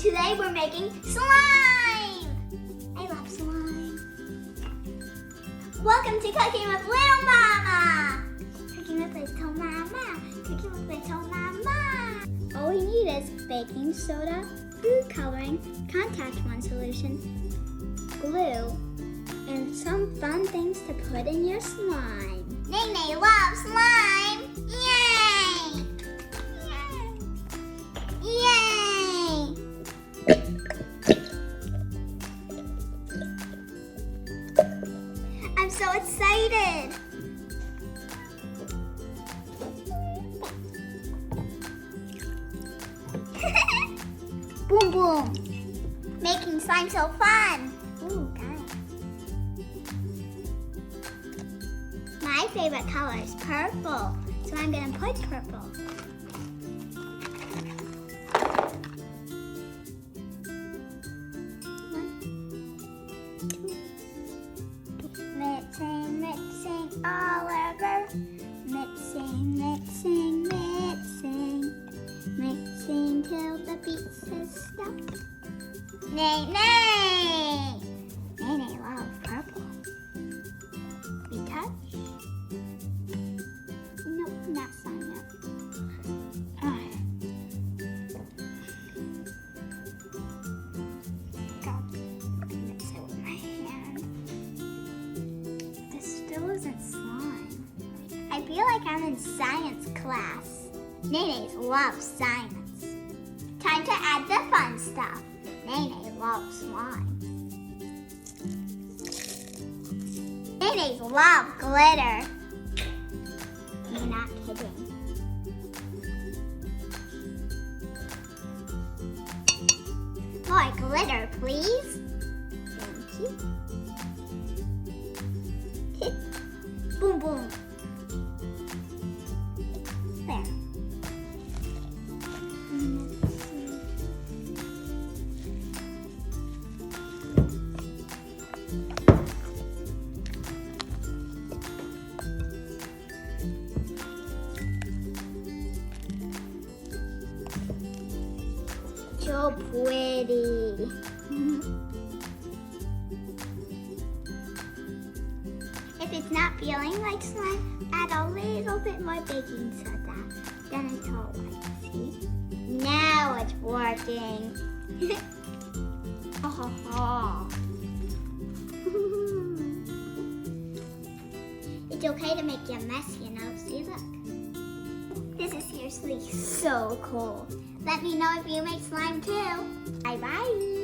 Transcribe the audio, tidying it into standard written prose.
Today we're making slime! I love slime. Welcome to Cooking with Little Mama! Cooking with Little Mama! Cooking with Little Mama! All we need is baking soda, food coloring, contact one solution, glue, and some fun things to put in your slime. Nene loves slime! Yay! Yay! Yay! I'm so excited! Boom boom! Making slime so fun! Ooh, guys. My favorite color is purple, so I'm gonna put purple. Mixing, mixing all over. Mixing, mixing, mixing. Mixing till the beat says stop. Nay, nay! Nene loves purple. We touch? Nope, not slime yet. God, mix it with my hand. This still isn't slime. I feel like I'm in science class. Nenes love science. Time to add the fun stuff. Nene loves slime. Nenes love glitter. You're not kidding. More glitter, please. Thank you. Boom, boom. There. So pretty. If it's not feeling like slime, add a little bit more baking soda. Then it's all white. See? Now it's working. It's okay to make a mess, you know. See, look. This is seriously so cool. Let me know if you make slime too. Bye-bye.